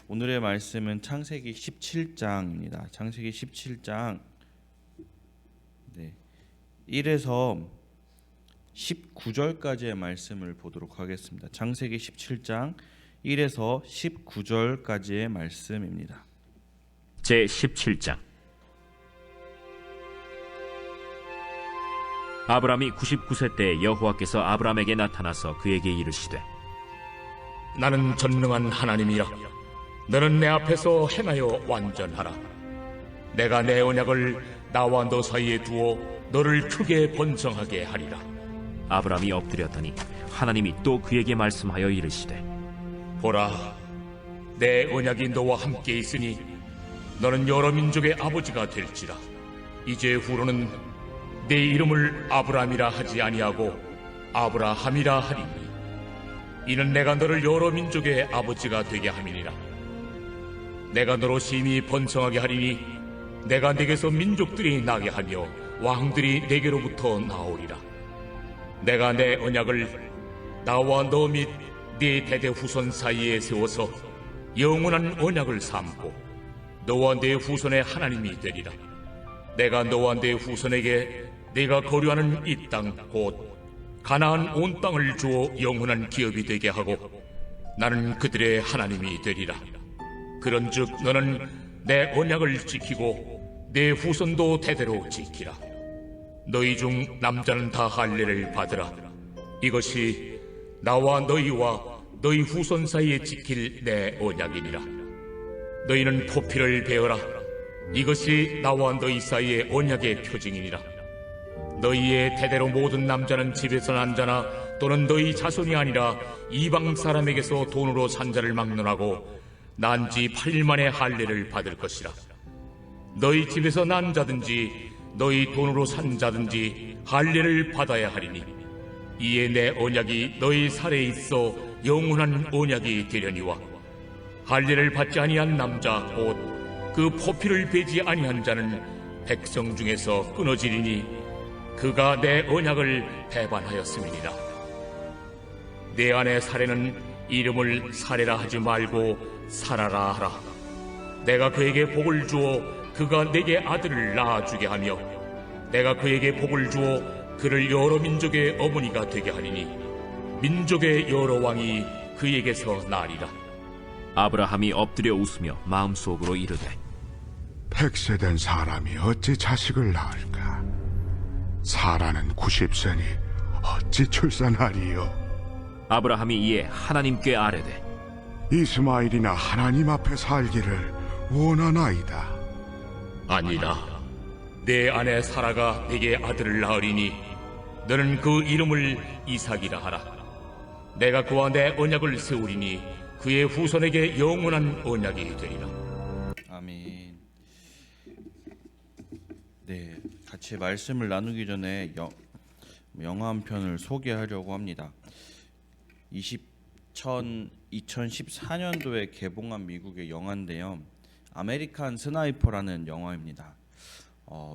오늘의 말씀은 창세기 17장입니다. 창세기 17장 1에서 19절까지의 말씀을 보도록 하겠습니다. 창세기 17장 1에서 19절까지의 말씀입니다. 제 17장. 아브람이 99세 때 여호와께서 아브람에게 나타나서 그에게 이르시되 나는 전능한 하나님이라. 너는 내 앞에서 행하여 완전하라. 내가 내 언약을 나와 너 사이에 두어 너를 크게 번성하게 하리라. 아브람이 엎드렸더니 하나님이 또 그에게 말씀하여 이르시되 보라, 내 언약이 너와 함께 있으니 너는 여러 민족의 아버지가 될지라. 이제 후로는 내 이름을 아브람이라 하지 아니하고 아브라함이라 하리니 이는 내가 너를 여러 민족의 아버지가 되게 함이니라. 내가 너로 심히 번성하게 하리니 내가 네게서 민족들이 나게 하며 왕들이 네게로부터 나오리라. 내가 내 언약을 나와 너 및 네 대대 후손 사이에 세워서 영원한 언약을 삼고 너와 네 후손의 하나님이 되리라. 내가 너와 네 후손에게 네가 거류하는 이 땅 곧 가나안 온 땅을 주어 영원한 기업이 되게 하고 나는 그들의 하나님이 되리라. 그런즉 너는 내 언약을 지키고 내 후손도 대대로 지키라. 너희 중 남자는 다 할례를 받으라. 이것이 나와 너희와 너희 후손 사이에 지킬 내 언약이니라. 너희는 포피를 베어라. 이것이 나와 너희 사이의 언약의 표징이니라. 너희의 대대로 모든 남자는 집에서 난 자나 또는 너희 자손이 아니라 이방 사람에게서 돈으로 산 자를 막론하고 난 지 8일 만에 할례를 받을 것이라. 너희 집에서 난 자든지 너희 돈으로 산 자든지 할례를 받아야 하리니 이에 내 언약이 너희 살에 있어 영원한 언약이 되려니와 할례를 받지 아니한 남자 곧 그 포피를 베지 아니한 자는 백성 중에서 끊어지리니 그가 내 언약을 배반하였음이니라. 내 아내 사례는 이름을 사례라 하지 말고 사라라 하라. 내가 그에게 복을 주어 그가 내게 아들을 낳아주게 하며 내가 그에게 복을 주어 그를 여러 민족의 어머니가 되게 하리니 민족의 여러 왕이 그에게서 나리라. 아브라함이 엎드려 웃으며 마음속으로 이르되 100세 된 사람이 어찌 자식을 낳을까? 사라는 90세니 어찌 출산하리요? 아브라함이 이에 하나님께 아뢰되 이스마엘이나 하나님 앞에 살기를 원하나이다. 아니라 내 아내 사라가 내게 아들을 낳으리니 너는 그 이름을 이삭이라 하라. 내가 그와 내 언약을 세우리니 그의 후손에게 영원한 언약이 되리라. 아멘. 같이 말씀을 나누기 전에 영화 한 편을 소개하려고 합니다. 2014년도에 개봉한 미국의 영화인데요. 아메리칸 스나이퍼라는 영화입니다.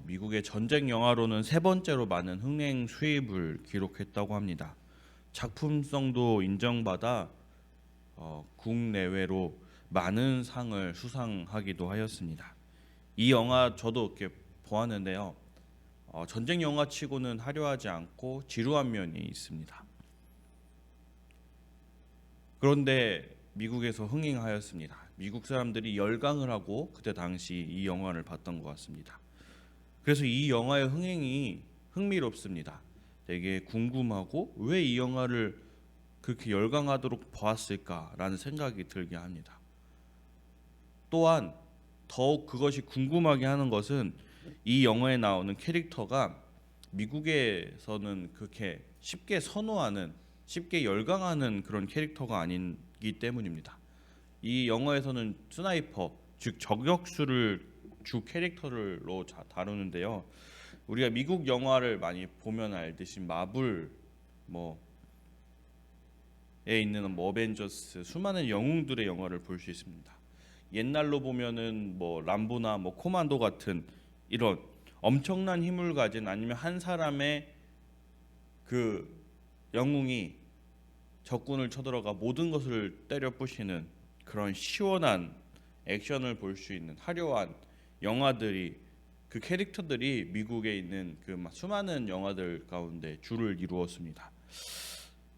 미국의 전쟁 영화로는 세 번째로 많은 흥행 수입을 기록했다고 합니다. 작품성도 인정받아 국내외로 많은 상을 수상하기도 하였습니다. 이 영화 저도 이렇게 보았는데요. 전쟁 영화치고는 화려하지 않고 지루한 면이 있습니다. 그런데 미국에서 흥행하였습니다. 미국 사람들이 열광을 하고 그때 당시 이 영화를 봤던 것 같습니다. 그래서 이 영화의 흥행이 흥미롭습니다. 되게 궁금하고 왜 이 영화를 그렇게 열광하도록 보았을까라는 생각이 들게 합니다. 또한 더욱 그것이 궁금하게 하는 것은 이 영화에 나오는 캐릭터가 미국에서는 그렇게 쉽게 선호하는, 쉽게 열광하는 그런 캐릭터가 아니기 때문입니다. 이 영화에서는 스나이퍼, 즉 저격수를 주 캐릭터로 다루는데요. 우리가 미국 영화를 많이 보면 알듯이 마블 에 있는 어벤져스 수많은 영웅들의 영화를 볼 수 있습니다. 옛날로 보면은 람보나 코만도 같은 이런 엄청난 힘을 가진 아니면 한 사람의 그 영웅이 적군을 쳐들어가 모든 것을 때려 부시는 그런 시원한 액션을 볼 수 있는 화려한 영화들이, 그 캐릭터들이 미국에 있는 그 수많은 영화들 가운데 줄을 이루었습니다.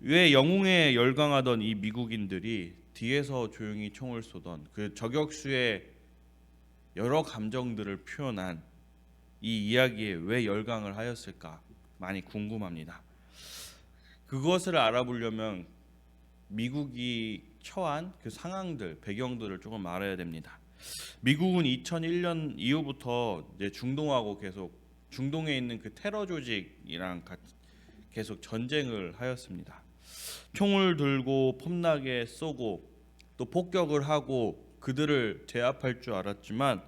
왜 영웅에 열광하던 이 미국인들이 뒤에서 조용히 총을 쏘던 그 저격수의 여러 감정들을 표현한 이 이야기에 왜 열광을 하였을까 많이 궁금합니다. 그것을 알아보려면 미국이 처한 그 상황들, 배경들을 조금 알아야 됩니다. 미국은 2001년 이후부터 이제 중동하고 계속 중동에 있는 그 테러 조직이랑 계속 전쟁을 하였습니다. 총을 들고 폼나게 쏘고 또 폭격을 하고 그들을 제압할 줄 알았지만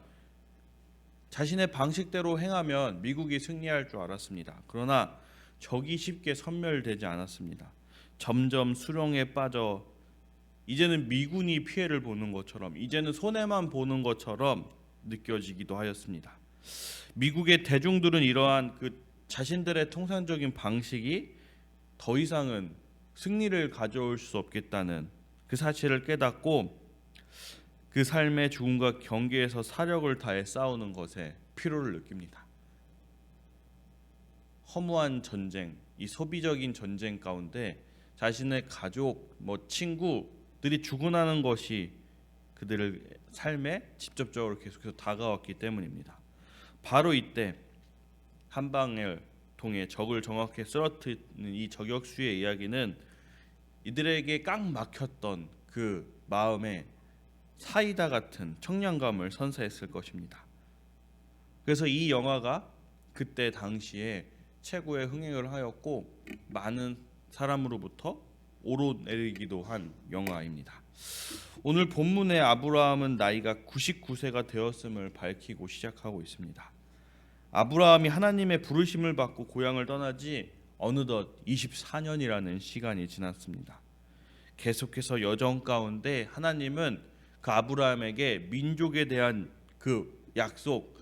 자신의 방식대로 행하면 미국이 승리할 줄 알았습니다. 그러나 적이 쉽게 섬멸되지 않았습니다. 점점 수렁에 빠져 이제는 미군이 피해를 보는 것처럼, 이제는 손해만 보는 것처럼 느껴지기도 하였습니다. 미국의 대중들은 이러한 그 자신들의 통상적인 방식이 더 이상은 승리를 가져올 수 없겠다는 그 사실을 깨닫고 그 삶의 죽음과 경계에서 사력을 다해 싸우는 것에 피로를 느낍니다. 허무한 전쟁, 이 소비적인 전쟁 가운데 자신의 가족, 친구들이 죽어나는 것이 그들의 삶에 직접적으로 계속해서 다가왔기 때문입니다. 바로 이때 한 방을 통해 적을 정확히 쓰러뜨리는 이 저격수의 이야기는 이들에게 꽉 막혔던 그 마음에 사이다 같은 청량감을 선사했을 것입니다. 그래서 이 영화가 그때 당시에 최고의 흥행을 하였고 많은 사람으로부터 오르내리기도 한 영화입니다. 오늘 본문의 아브라함은 나이가 99세가 되었음을 밝히고 시작하고 있습니다. 아브라함이 하나님의 부르심을 받고 고향을 떠나지 어느덧 24년이라는 시간이 지났습니다. 계속해서 여정 가운데 하나님은 그 아브라함에게 민족에 대한 그 약속,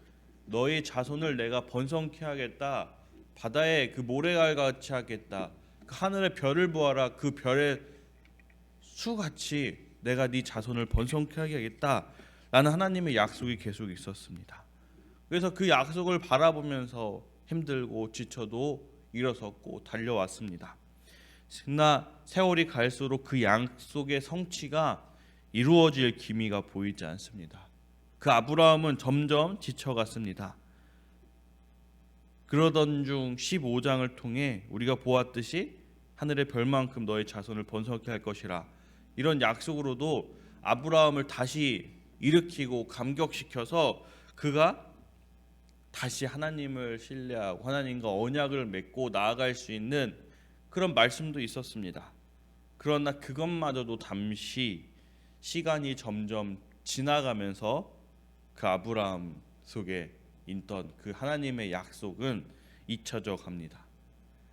너의 자손을 내가 번성케 하겠다, 바다에 그 모래알같이 하겠다, 그 하늘의 별을 보아라, 그 별의 수같이 내가 네 자손을 번성케 하게 하겠다 라는 하나님의 약속이 계속 있었습니다. 그래서 그 약속을 바라보면서 힘들고 지쳐도 일어섰고 달려왔습니다. 그러나 세월이 갈수록 그 약속의 성취가 이루어질 기미가 보이지 않습니다. 그 아브라함은 점점 지쳐갔습니다. 그러던 중 15장을 통해 우리가 보았듯이 하늘의 별만큼 너의 자손을 번성케 할 것이라, 이런 약속으로도 아브라함을 다시 일으키고 감격시켜서 그가 다시 하나님을 신뢰하고 하나님과 언약을 맺고 나아갈 수 있는 그런 말씀도 있었습니다. 그러나 그것마저도 잠시 시간이 점점 지나가면서 그 아브라함 속에 있던 그 하나님의 약속은 잊혀져 갑니다.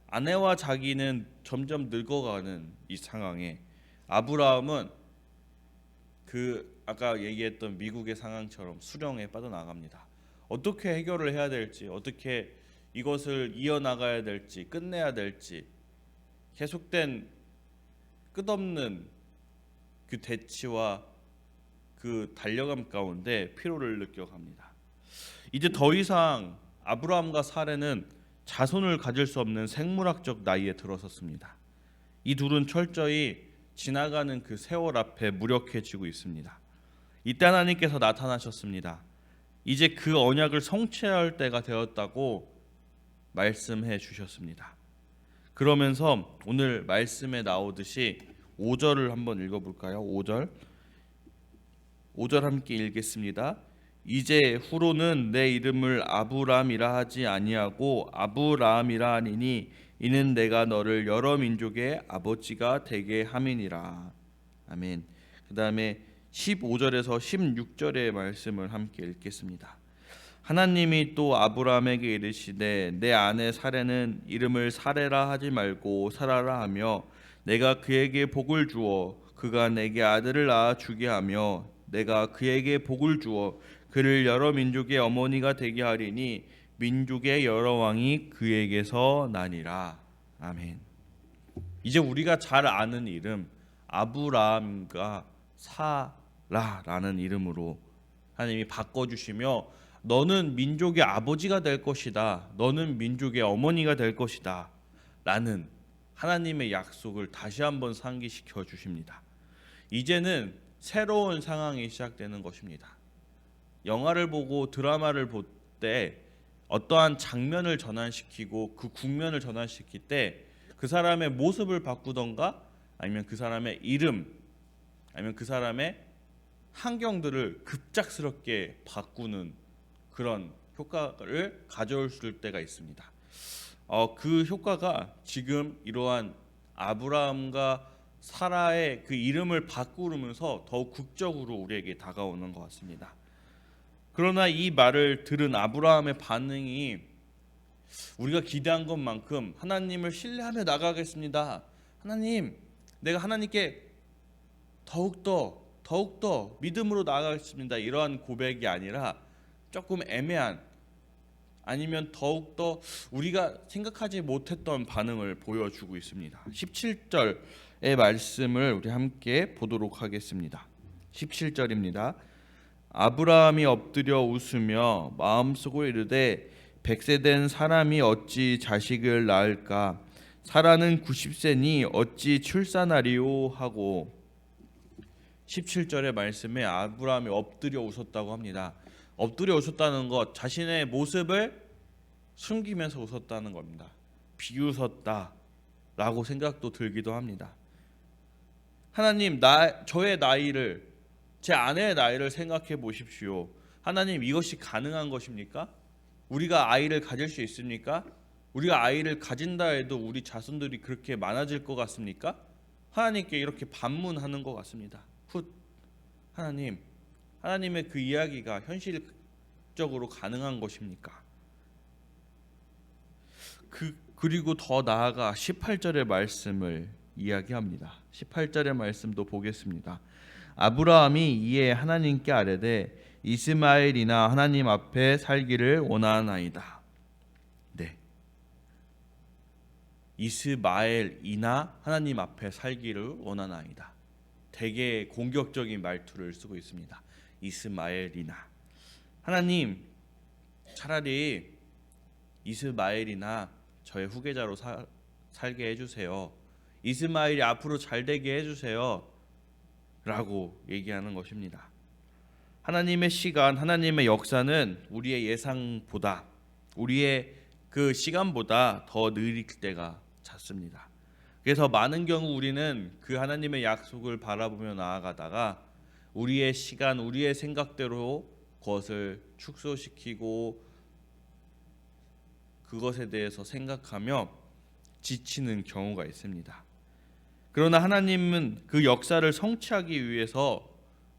아내와 자기는 점점 늙어가는 이 상황에 아브라함은 그 아까 얘기했던 미국의 상황처럼 수렁에 빠져나갑니다. 어떻게 해결을 해야 될지, 어떻게 이것을 이어나가야 될지, 끝내야 될지 계속된 끝없는 그 대치와 그 달려감 가운데 피로를 느껴갑니다. 이제 더 이상 아브라함과 사레는 자손을 가질 수 없는 생물학적 나이에 들어섰습니다. 이 둘은 철저히 지나가는 그 세월 앞에 무력해지고 있습니다. 이때 하나님께서 나타나셨습니다. 이제 그 언약을 성취할 때가 되었다고 말씀해 주셨습니다. 그러면서 오늘 말씀에 나오듯이 5절을 한번 읽어볼까요? 5절 함께 읽겠습니다. 이제 후로는 내 이름을 아브람이라 하지 아니하고 아브라함이라 하니니 이는 내가 너를 여러 민족의 아버지가 되게 함이니라. 아멘. 그 다음에 15절에서 16절의 말씀을 함께 읽겠습니다. 하나님이 또 아브라함에게 이르시되 내 아내 사레는 이름을 사레라 하지 말고 사라라 하며 내가 그에게 복을 주어 그가 내게 아들을 낳아 주게 하며 내가 그에게 복을 주어 그를 여러 민족의 어머니가 되게 하리니 민족의 여러 왕이 그에게서 나니라. 아멘. 이제 우리가 잘 아는 이름 아브라함과 라라는 이름으로 하나님이 바꿔주시며 너는 민족의 아버지가 될 것이다. 너는 민족의 어머니가 될 것이다. 라는 하나님의 약속을 다시 한번 상기시켜 주십니다. 이제는 새로운 상황이 시작되는 것입니다. 영화를 보고 드라마를 볼 때 어떠한 장면을 전환시키고 그 국면을 전환시킬 때 그 사람의 모습을 바꾸던가 아니면 그 사람의 이름 아니면 그 사람의 환경들을 급작스럽게 바꾸는 그런 효과를 가져올 때가 있습니다. 그 효과가 지금 이러한 아브라함과 사라의 그 이름을 바꾸면서 더욱 극적으로 우리에게 다가오는 것 같습니다. 그러나 이 말을 들은 아브라함의 반응이 우리가 기대한 것만큼 하나님을 신뢰하며 나가겠습니다. 하나님, 내가 하나님께 더욱더 믿음으로 나아가겠습니다. 이러한 고백이 아니라 조금 애매한 아니면 더욱더 우리가 생각하지 못했던 반응을 보여주고 있습니다. 17절의 말씀을 우리 함께 보도록 하겠습니다. 17절입니다. 아브라함이 엎드려 웃으며 마음속으로 이르되 100세 된 사람이 어찌 자식을 낳을까? 사라는 90세니 어찌 출산하리요? 하고 17절의 말씀에 아브라함이 엎드려 웃었다고 합니다. 엎드려 웃었다는 것, 자신의 모습을 숨기면서 웃었다는 겁니다. 비웃었다라고 생각도 들기도 합니다. 하나님, 저의 나이를, 제 아내의 나이를 생각해 보십시오. 하나님, 이것이 가능한 것입니까? 우리가 아이를 가질 수 있습니까? 우리가 아이를 가진다 해도 우리 자손들이 그렇게 많아질 것 같습니까? 하나님께 이렇게 반문하는 것 같습니다. 하나님의 그 이야기가 현실적으로 가능한 것입니까? 그리고 더 나아가 18절의 말씀을 이야기합니다. 18절의 말씀도 보겠습니다. 아브라함이 이에 하나님께 아뢰되 이스마엘이나 하나님 앞에 살기를 원하나이다. 네, 이스마엘이나 하나님 앞에 살기를 원하나이다. 되게 공격적인 말투를 쓰고 있습니다. 이스마엘이나 하나님, 차라리 이스마엘이나 저의 후계자로 살게 해주세요. 이스마엘이 앞으로 잘 되게 해주세요. 라고 얘기하는 것입니다. 하나님의 시간, 하나님의 역사는 우리의 예상보다, 우리의 그 시간보다 더 느릴 때가 잦습니다. 그래서 많은 경우 우리는 그 하나님의 약속을 바라보며 나아가다가 우리의 시간, 우리의 생각대로 그것을 축소시키고 그것에 대해서 생각하며 지치는 경우가 있습니다. 그러나 하나님은 그 역사를 성취하기 위해서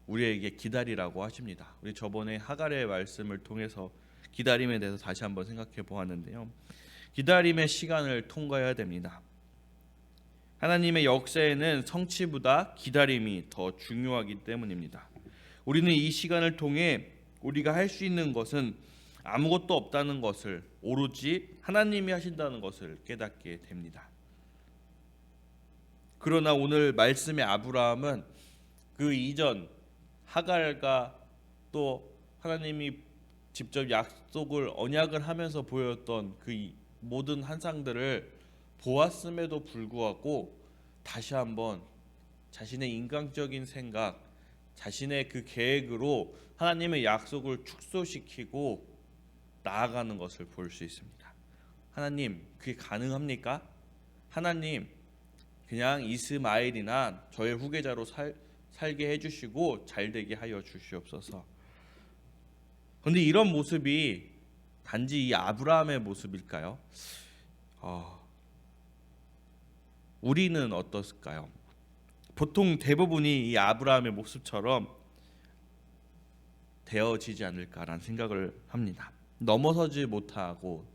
우리에게 기다리라고 하십니다. 우리 저번에 하갈의 말씀을 통해서 기다림에 대해서 다시 한번 생각해 보았는데요. 기다림의 시간을 통과해야 됩니다. 하나님의 역사에는 성취보다 기다림이 더 중요하기 때문입니다. 우리는 이 시간을 통해 우리가 할 수 있는 것은 아무것도 없다는 것을, 오로지 하나님이 하신다는 것을 깨닫게 됩니다. 그러나 오늘 말씀의 아브라함은 그 이전 하갈과 또 하나님이 직접 약속을 언약을 하면서 보였던 그 모든 환상들을 보았음에도 불구하고 다시 한번 자신의 인간적인 생각, 자신의 그 계획으로 하나님의 약속을 축소시키고 나아가는 것을 볼 수 있습니다. 하나님, 그게 가능합니까? 하나님, 그냥 이스마엘이나 저의 후계자로 살게 해주시고 잘되게 하여 주시옵소서. 그런데 이런 모습이 단지 이 아브라함의 모습일까요? 우리는 어떻을까요? 보통 대부분이 이 아브라함의 모습처럼 되어지지 않을까라는 생각을 합니다. 넘어서지 못하고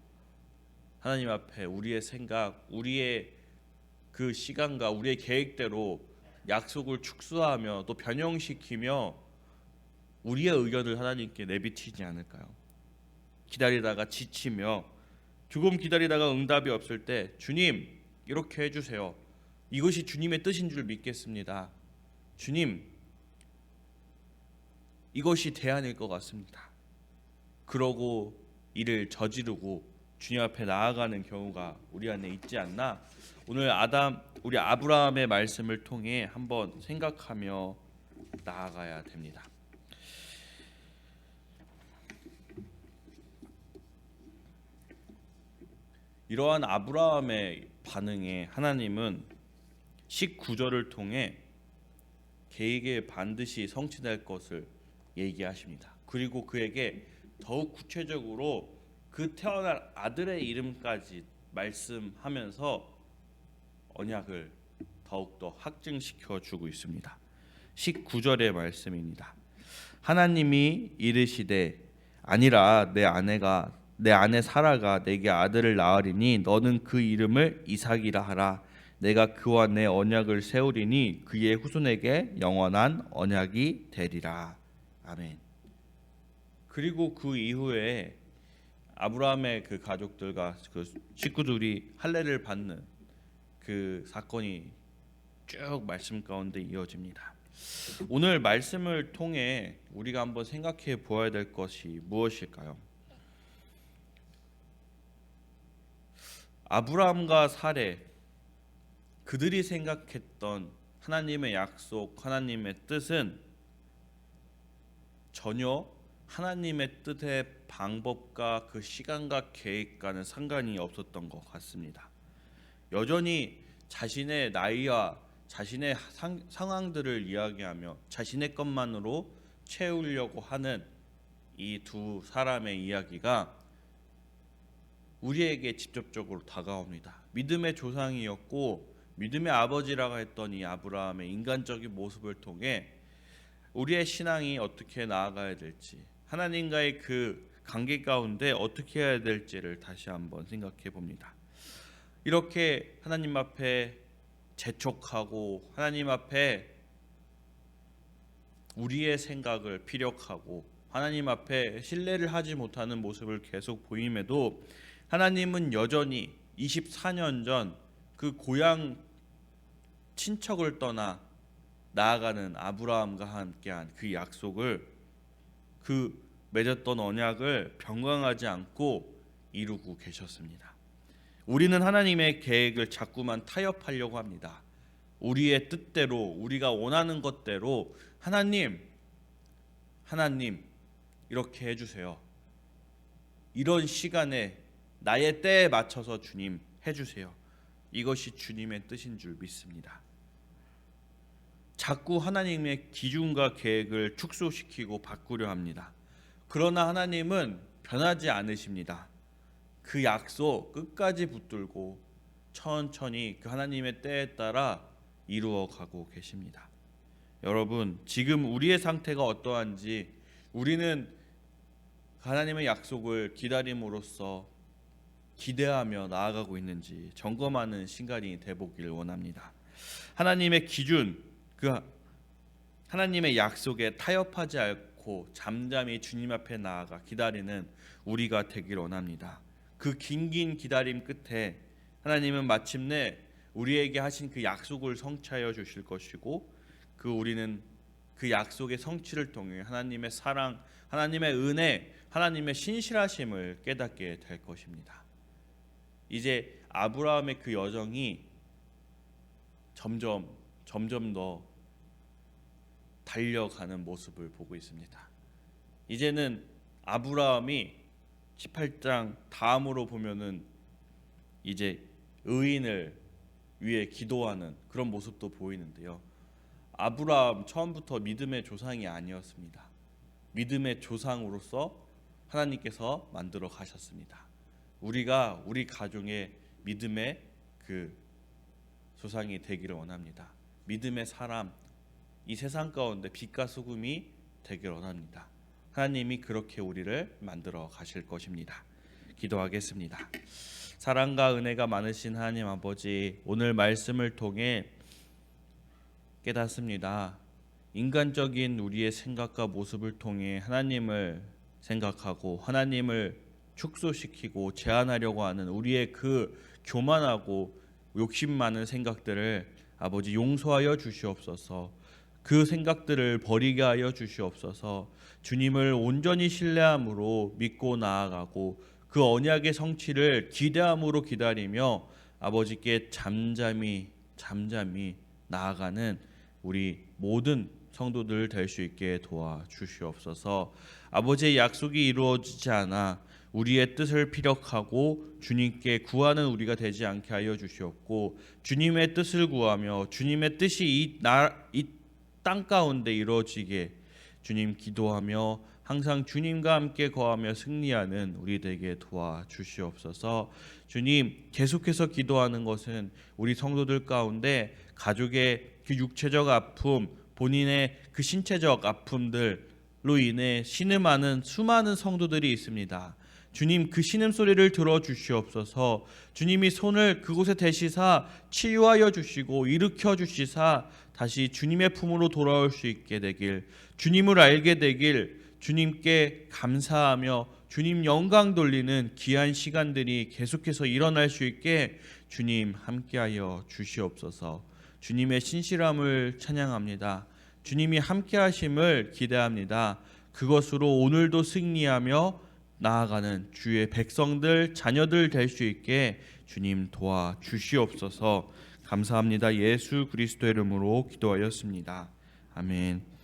하나님 앞에 우리의 생각, 우리의 그 시간과 우리의 계획대로 약속을 축소하며 또 변형시키며 우리의 의견을 하나님께 내비치지 않을까요? 기다리다가 지치며 조금 기다리다가 응답이 없을 때 주님, 이렇게 해주세요. 이것이 주님의 뜻인 줄 믿겠습니다. 주님, 이것이 대안일 것 같습니다. 그러고 이를 저지르고 주님 앞에 나아가는 경우가 우리 안에 있지 않나? 오늘 우리 아브라함의 말씀을 통해 한번 생각하며 나아가야 됩니다. 이러한 아브라함의 반응에 하나님은 19절을 통해 그에게 반드시 성취될 것을 얘기하십니다. 그리고 그에게 더욱 구체적으로 그 태어날 아들의 이름까지 말씀하면서 언약을 더욱더 확증시켜 주고 있습니다. 19절의 말씀입니다. 하나님이 이르시되 아니라 내 아내 사라가 내게 아들을 낳으리니 너는 그 이름을 이삭이라 하라. 내가 그와 내 언약을 세우리니 그의 후손에게 영원한 언약이 되리라. 아멘. 그리고 그 이후에 아브라함의 그 가족들과 그 식구들이 할례를 받는 그 사건이 쭉 말씀 가운데 이어집니다. 오늘 말씀을 통해 우리가 한번 생각해 보아야 될 것이 무엇일까요? 아브라함과 사레, 그들이 생각했던 하나님의 약속, 하나님의 뜻은 전혀 하나님의 뜻의 방법과 그 시간과 계획과는 상관이 없었던 것 같습니다. 여전히 자신의 나이와 자신의 상황들을 이야기하며 자신의 것만으로 채우려고 하는 이 두 사람의 이야기가 우리에게 직접적으로 다가옵니다. 믿음의 조상이었고 믿음의 아버지라고 했던 이 아브라함의 인간적인 모습을 통해 우리의 신앙이 어떻게 나아가야 될지, 하나님과의 그 관계 가운데 어떻게 해야 될지를 다시 한번 생각해 봅니다. 이렇게 하나님 앞에 재촉하고 하나님 앞에 우리의 생각을 피력하고 하나님 앞에 신뢰를 하지 못하는 모습을 계속 보임에도 하나님은 여전히 24년 전 그 고향 친척을 떠나 나아가는 아브라함과 함께한 그 약속을, 그 맺었던 언약을 변경하지 않고 이루고 계셨습니다. 우리는 하나님의 계획을 자꾸만 타협하려고 합니다. 우리의 뜻대로, 우리가 원하는 것대로 하나님 이렇게 해주세요. 이런 시간에 나의 때에 맞춰서 주님 해주세요. 이것이 주님의 뜻인 줄 믿습니다. 자꾸 하나님의 기준과 계획을 축소시키고 바꾸려 합니다. 그러나 하나님은 변하지 않으십니다. 그 약속 끝까지 붙들고 천천히 그 하나님의 때에 따라 이루어가고 계십니다. 여러분, 지금 우리의 상태가 어떠한지 우리는 하나님의 약속을 기다림으로써 기대하며 나아가고 있는지 점검하는 시간이 되보길 원합니다. 하나님의 기준, 그 하나님의 약속에 타협하지 않고 잠잠히 주님 앞에 나아가 기다리는 우리가 되길 원합니다. 그 긴 기다림 끝에 하나님은 마침내 우리에게 하신 그 약속을 성취하여 주실 것이고, 우리는 그 약속의 성취를 통해 하나님의 사랑, 하나님의 은혜, 하나님의 신실하심을 깨닫게 될 것입니다. 이제 아브라함의 그 여정이 점점 더 달려가는 모습을 보고 있습니다. 이제는 아브라함이 18장 다음으로 보면은 이제 의인을 위해 기도하는 그런 모습도 보이는데요. 아브라함 처음부터 믿음의 조상이 아니었습니다. 믿음의 조상으로서 하나님께서 만들어 가셨습니다. 우리가 우리 가정의 믿음의 그 조상이 되기를 원합니다. 믿음의 사람, 이 세상 가운데 빛과 소금이 되기를 원합니다. 하나님이 그렇게 우리를 만들어 가실 것입니다. 기도하겠습니다. 사랑과 은혜가 많으신 하나님 아버지, 오늘 말씀을 통해 깨닫습니다. 인간적인 우리의 생각과 모습을 통해 하나님을 생각하고 하나님을 축소시키고 제한하려고 하는 우리의 그 교만하고 욕심 많은 생각들을 아버지 용서하여 주시옵소서. 그 생각들을 버리게 하여 주시옵소서. 주님을 온전히 신뢰함으로 믿고 나아가고 그 언약의 성취를 기대함으로 기다리며 아버지께 잠잠히 나아가는 우리 모든 성도들 될 수 있게 도와주시옵소서. 아버지의 약속이 이루어지지 않아 우리의 뜻을 피력하고 주님께 구하는 우리가 되지 않게 하여 주시옵고, 주님의 뜻을 구하며 주님의 뜻이 이 땅 가운데 이루어지게 주님 기도하며 항상 주님과 함께 거하며 승리하는 우리 되게 도와주시옵소서. 주님, 계속해서 기도하는 것은 우리 성도들 가운데 가족의 그 육체적 아픔, 본인의 그 신체적 아픔들로 인해 신음하는 수많은 성도들이 있습니다. 주님, 그 신음소리를 들어주시옵소서. 주님이 손을 그곳에 대시사 치유하여 주시고 일으켜 주시사 다시 주님의 품으로 돌아올 수 있게 되길, 주님을 알게 되길, 주님께 감사하며 주님 영광 돌리는 귀한 시간들이 계속해서 일어날 수 있게 주님 함께하여 주시옵소서. 주님의 신실함을 찬양합니다. 주님이 함께하심을 기대합니다. 그것으로 오늘도 승리하며 나아가는 주의 백성들, 자녀들 될 수 있게 주님 도와주시옵소서. 감사합니다. 예수 그리스도의 이름으로 기도하였습니다. 아멘.